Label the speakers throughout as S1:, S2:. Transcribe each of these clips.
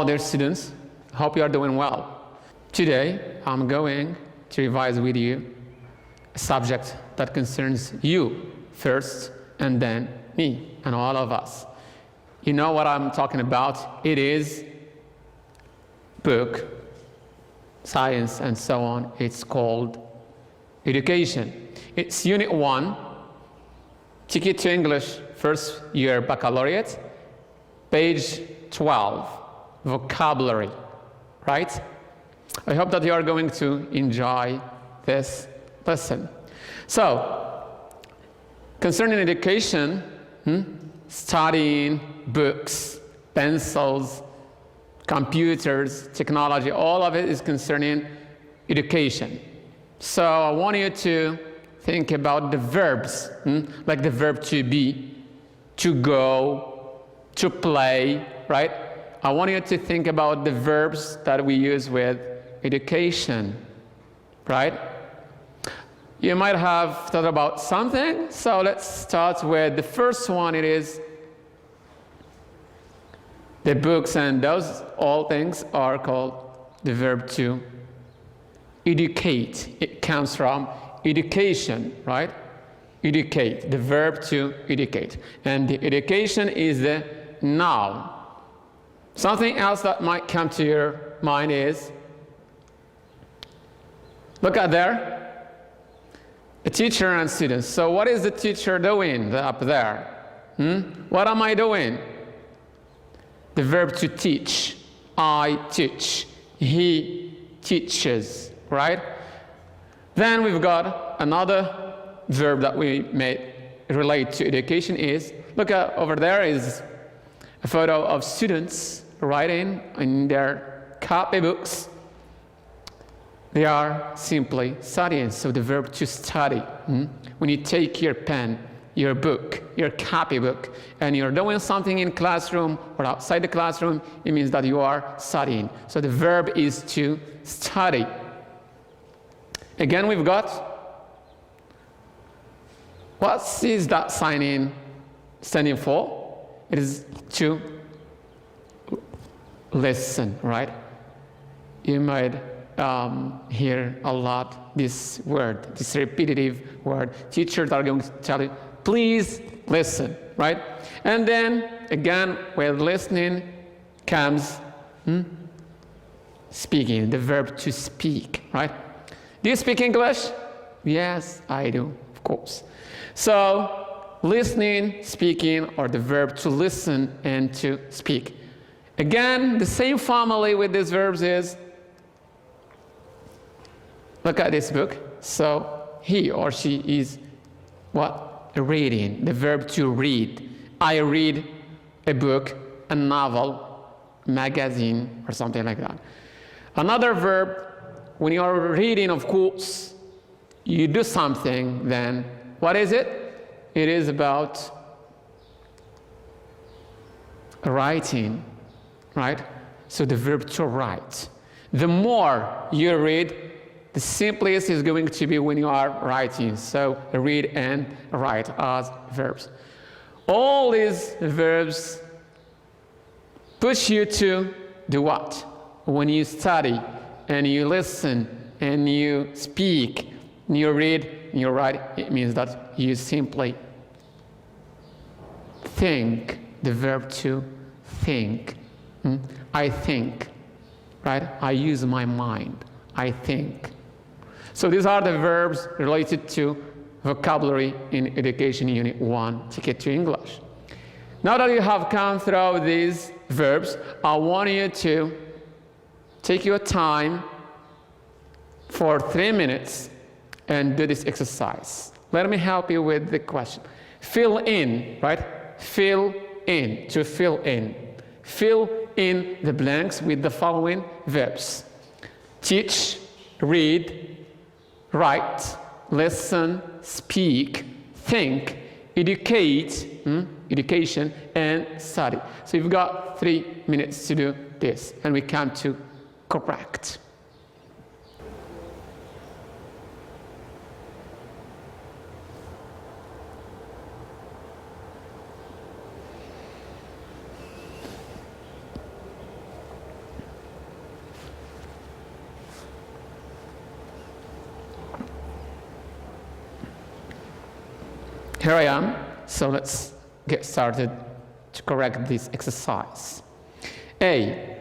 S1: Hello dear students, hope you are doing well. Today I'm going to revise with you a subject that concerns you first and then me and all of us. You know what I'm talking about. It is book, science and so on. It's called education. It's unit 1, Ticket to English first year baccalaureate, page 12, vocabulary, right? I hope that you are going to enjoy this lesson. So, concerning education, studying, books, pencils, computers, technology, all of it is concerning education. So I want you to think about the verbs, like the verb to be, to go, to play, right? I want you to think about the verbs that we use with education, right? You might have thought about something, so let's start with the first one. It is the books, and those all things are called the verb to educate. It comes from education, right? Educate, the verb to educate. And the education is the noun. Something else that might come to your mind is, look at there, a teacher and students. So what is the teacher doing up there? What am I doing? The verb to teach. I teach. He teaches, right? Then we've got another verb that we may relate to education is, look at over there is a photo of students writing in their copybooks. They are simply studying, so the verb to study. When you take your pen, your book, your copybook, and you're doing something in classroom or outside the classroom, it means that you are studying. So the verb is to study. Again, we've got, what is that standing for? It is to listen, right? You might hear a lot this word, this repetitive word. Teachers are going to tell you, please listen, right? And then, again, with listening comes speaking, the verb to speak, right? Do you speak English? Yes, I do, of course. So, listening, speaking, or the verb to listen and to speak. Again, the same family with these verbs is, look at this book. So, he or she is what? Reading, the verb to read. I read a book, a novel, magazine, or something like that. Another verb, when you are reading, of course, you do something, then what is it? It is about writing, right? So the verb to write. The more you read, the simplest is going to be when you are writing. So read and write as verbs. All these verbs push you to do what? When you study and you listen and you speak, and you read and you write, it means that you simply think, the verb to think. I think, right? I use my mind. I think. So these are the verbs related to vocabulary in Education Unit 1, Ticket to English. Now that you have come through these verbs, I want you to take your time for 3 minutes and do this exercise. Let me help you with the question. Fill in, right? Fill in, to fill in. Fill in the blanks with the following verbs. Teach, read, write, listen, speak, think, educate, education, and study. So you've got 3 minutes to do this, and we come to correct. Here I am. So let's get started to correct this exercise. A,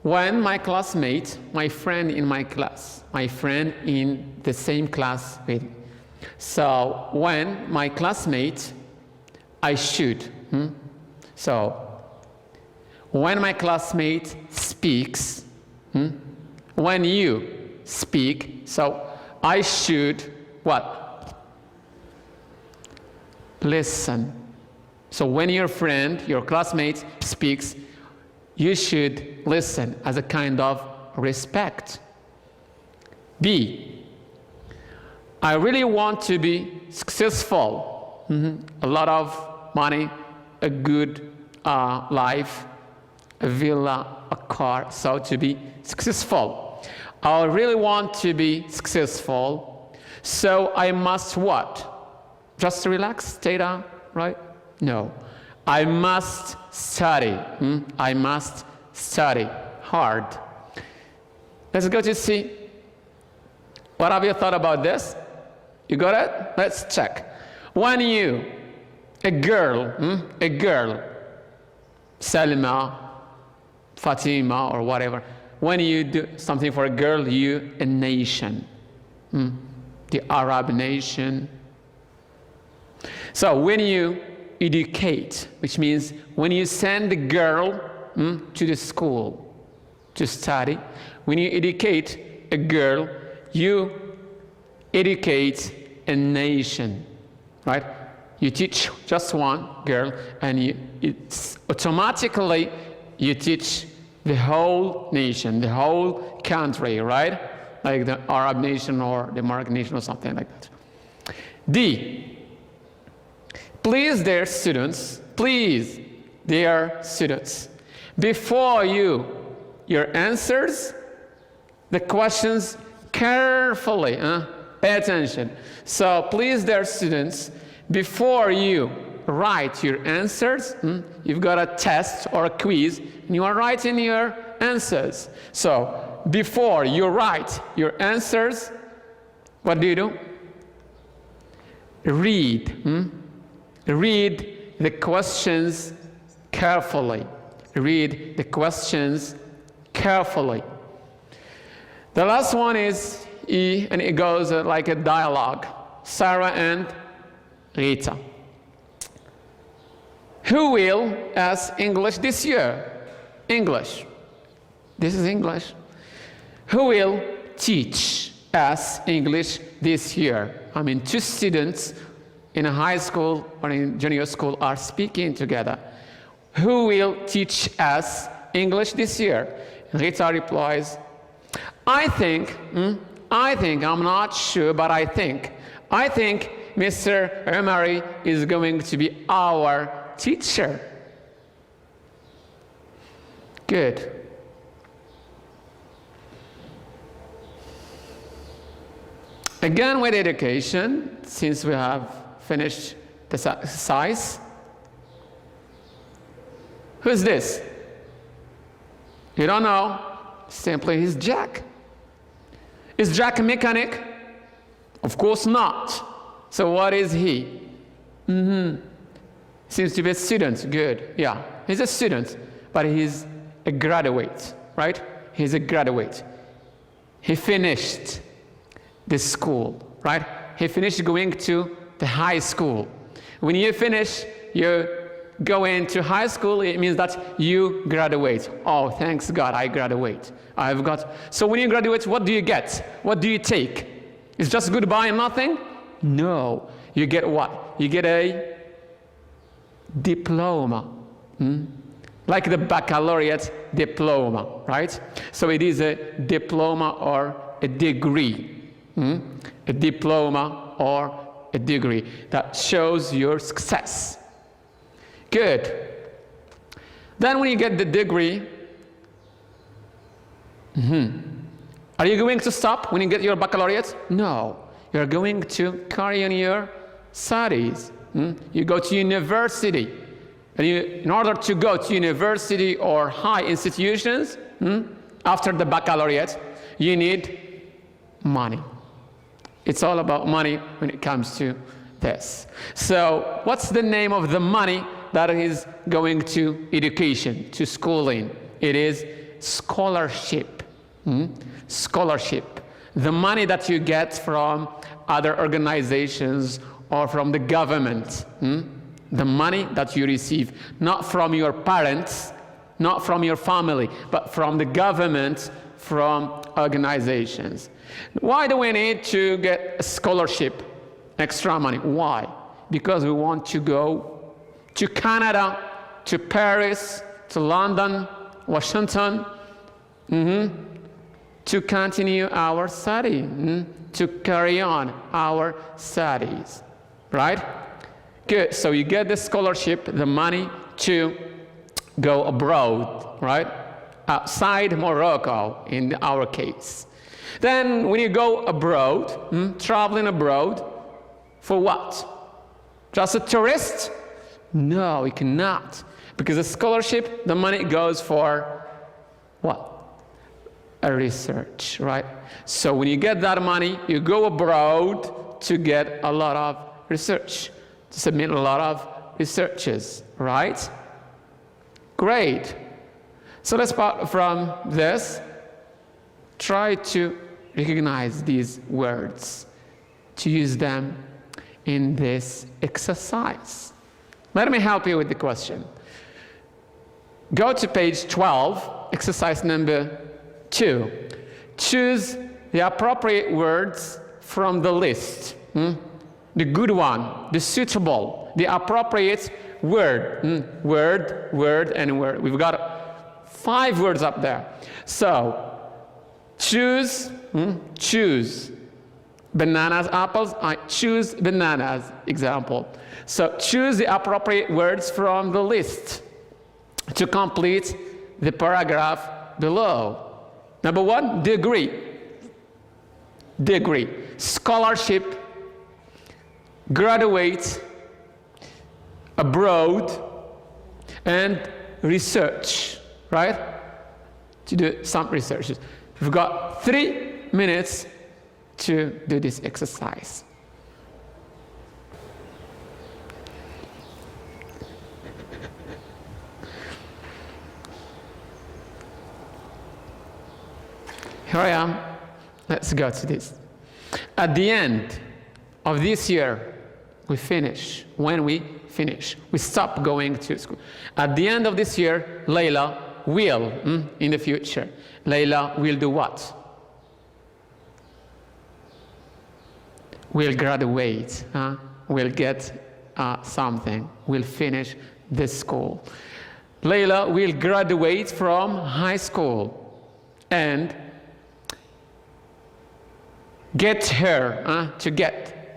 S1: when my classmate, my friend in my class, my friend in the same class with me. So when my classmate, I should. So when my classmate speaks, when you speak, so I should what? Listen. So when your friend, your classmate speaks, you should listen as a kind of respect. B, I really want to be successful. A lot of money, a good life, a villa, a car, so to be successful. I really want to be successful, so I must what? Just relax, stay down, right? No. I must study. I must study hard. Let's go to C. What have you thought about this? You got it? Let's check. When you, a girl, Salma, Fatima, or whatever, when you do something for a girl, you, a nation, the Arab nation. So when you educate, which means when you send the girl to the school to study, when you educate a girl, you educate a nation, right? You teach just one girl, and it's automatically you teach the whole nation, the whole country, right? Like the Arab nation or the Moroccan nation or something like that. D, please, dear students, before your answers the questions carefully, pay attention. So please, dear students, before you write your answers, you've got a test or a quiz, and you are writing your answers. So before you write your answers, what do? Read. Read the questions carefully. Read the questions carefully. The last one is E, and it goes like a dialogue. Sarah and Rita. Who will ask English this year? English. This is English. Who will teach us English this year? I mean, two students in a high school or in junior school are speaking together. Who will teach us English this year? And Rita replies, I think, I'm not sure, but I think Mr. Emery is going to be our teacher. Good. Again, with education, since we have finished this exercise. Who's this? You don't know? Simply, he's Jack. Is Jack a mechanic? Of course not. So what is he? Seems to be a student. Good. Yeah, he's a student, but he's a graduate, right? He's a graduate. He finished the school, right? He finished going to the high school. When you finish, you go into high school, it means that you graduate. Oh, thanks God, I graduate. So when you graduate, what do you get? What do you take? It's just goodbye and nothing? No. You get what? You get a diploma. Like the baccalaureate diploma, right? So it is a diploma or a degree. A diploma or a degree that shows your success. Good. Then when you get the degree, are you going to stop when you get your baccalaureate? No. You're going to carry on your studies. You go to university. And in order to go to university or high institutions, after the baccalaureate, you need money. It's all about money when it comes to this. So what's the name of the money that is going to education, to schooling? It is scholarship. Scholarship. The money that you get from other organizations or from the government. The money that you receive, not from your parents, not from your family, but from the government, from organizations. Why do we need to get a scholarship, extra money? Why? Because we want to go to Canada, to Paris, to London, Washington, to continue our study, to carry on our studies, right? Good, so you get the scholarship, the money to go abroad, right? Outside Morocco, in our case. Then when you go abroad, traveling abroad, for what? Just a tourist? No, you cannot. Because the scholarship, the money goes for what? A research, right? So when you get that money, you go abroad to get a lot of research, to submit a lot of researches, right? Great. So let's start from this. Try to recognize these words, to use them in this exercise. Let me help you with the question. Go to page 12, exercise number 2. Choose the appropriate words from the list. The good one, the suitable, the appropriate word. Word, and word. We've got 5 words up there. So, choose, choose. Bananas, apples, I choose bananas, example. So, choose the appropriate words from the list to complete the paragraph below. Number 1, degree. Degree. Scholarship, graduate, abroad, and research, right? To do some researches. We've got 3 minutes to do this exercise. Here I am. Let's go to this. At the end of this year, we finish. When we finish, we stop going to school. At the end of this year, Layla will, in the future, Layla will do what? Will graduate, will get something, will finish the school. Layla will graduate from high school and get her,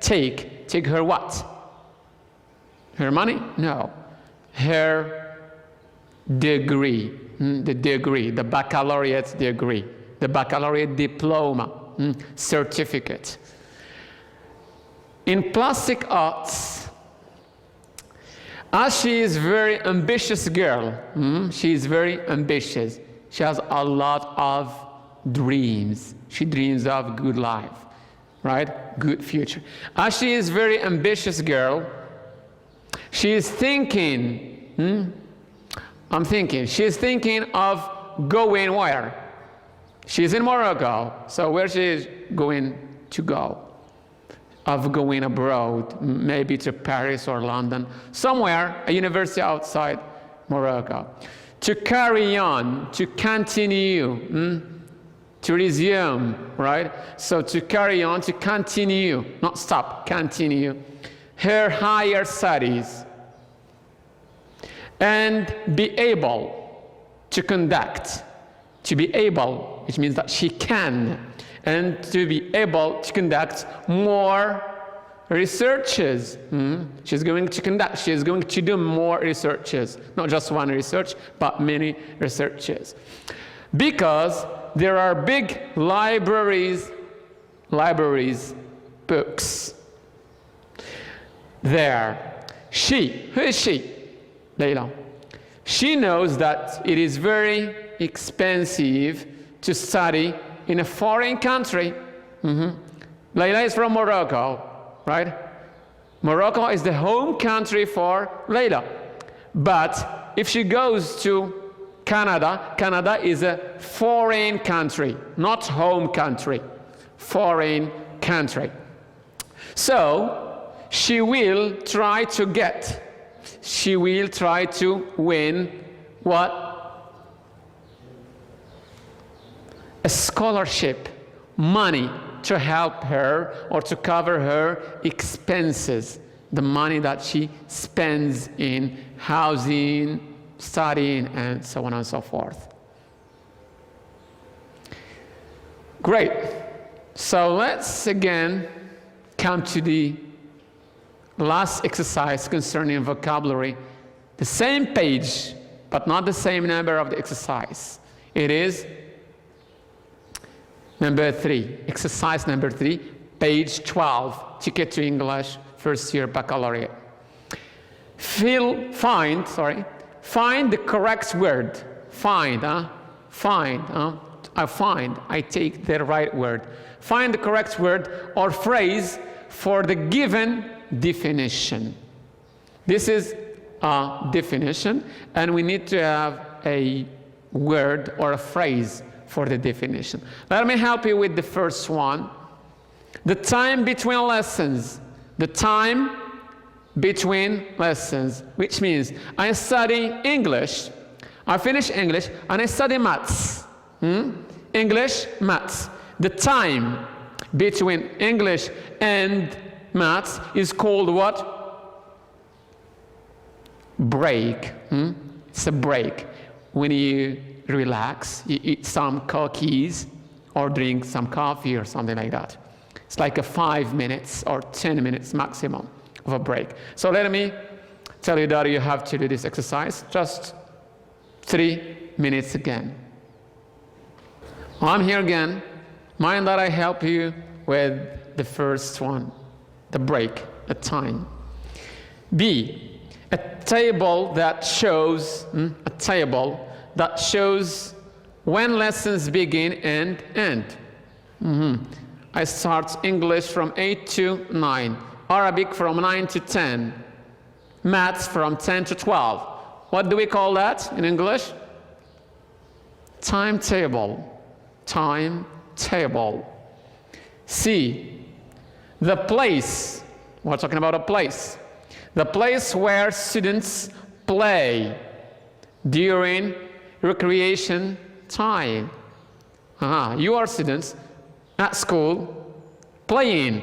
S1: take her what? Her money? No. Her degree, the degree, the baccalaureate degree, the baccalaureate diploma, certificate. In plastic arts, as she is a very ambitious girl, she is very ambitious. She has a lot of dreams. She dreams of good life, right? Good future. As she is a very ambitious girl, she is thinking, she's thinking of going where? She's in Morocco, so where she is going to go? Of going abroad, maybe to Paris or London, somewhere, a university outside Morocco. To carry on, to continue, to resume, right? So to carry on, to continue, not stop, continue her higher studies and be able to conduct, to be able, which means that she can, and to be able to conduct more researches. She's going to do more researches, not just one research, but many researches. Because there are big libraries, books there. Who is she? Layla. She knows that it is very expensive to study in a foreign country. Layla is from Morocco, right? Morocco is the home country for Layla. But if she goes to Canada, Canada is a foreign country, not home country, foreign country. So she will try to win what? A scholarship, money to help her or to cover her expenses, the money that she spends in housing, studying, and so on and so forth. Great. So let's again come to the last exercise concerning vocabulary. The same page, but not the same number of the exercise. It is number 3, exercise number 3, page 12, Ticket to English, first year baccalaureate. Find the correct word. I take the right word. Find the correct word or phrase for the given definition. This is a definition, and we need to have a word or a phrase for the definition. Let me help you with the first one. The time between lessons. The time between lessons, which means I study English, I finish English, and I study maths. English, maths. The time between English and maths is called what? Break. It's a break. When you relax, you eat some cookies or drink some coffee or something like that. It's like a 5 minutes or 10 minutes maximum of a break. So let me tell you that you have to do this exercise just 3 minutes again. I'm here again. Mind that I help you with the first one, the break, the time. B, a table that shows when lessons begin and end. I start English from 8 to 9, Arabic from 9 to 10, maths from 10 to 12. What do we call that in English? Timetable. Timetable. C, the place. We're talking about a place. The place where students play during recreation time. You are students at school playing.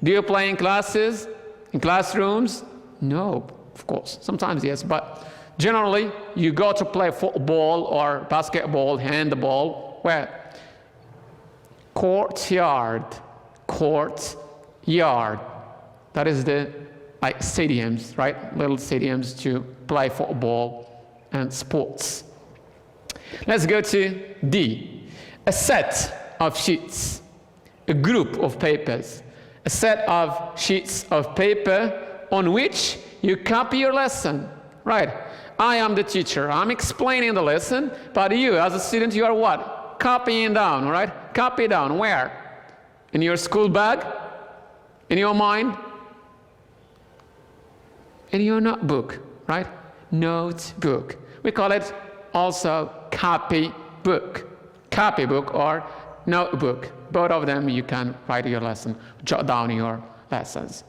S1: Do you play in classes, in classrooms? No, of course. Sometimes yes, but generally you go to play football or basketball, handball. Where? Courtyard. Courtyard. That is the stadiums, right? Little stadiums to play football and sports. Let's go to D. A set of sheets. A group of papers. A set of sheets of paper on which you copy your lesson. Right. I am the teacher. I'm explaining the lesson, but you, as a student, you are what? Copying down, right? Copy down. Where? In your school bag? In your mind? In your notebook, right? Notebook. We call it also copybook. Copybook or notebook. Both of them you can write your lesson, jot down your lessons.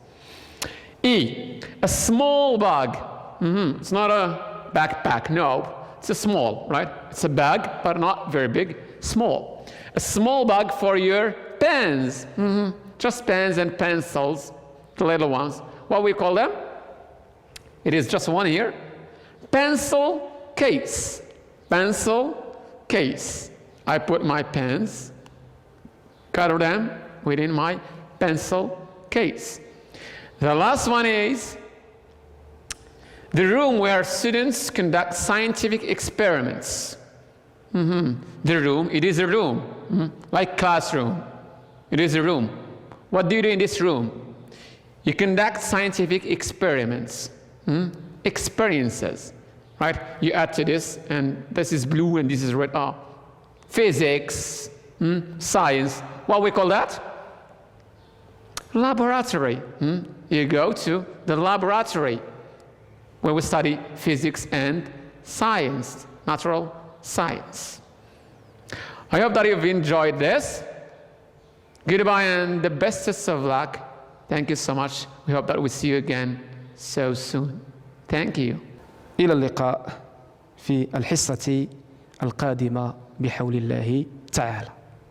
S1: E, a small bag. It's not a backpack, no. It's a small, right? It's a bag, but not very big, small. A small bag for your pens. Just pens and pencils, the little ones. What we call them? It is just one here. Pencil case. Pencil case. I put my pens, cover them within my pencil case. The last one is the room where students conduct scientific experiments. The room, it is a room, like classroom. It is a room. What do you do in this room? You conduct scientific experiments, experiences, right? You add to this, and this is blue and this is red. Physics, science. What we call that? Laboratory. You go to the laboratory where we study physics and science, natural science. I hope that you've enjoyed this. Goodbye and the bestest of luck. Thank you so much. We hope that we see you again so soon. Thank you.
S2: إلى اللقاء في الحصة القادمة بحول الله تعالى.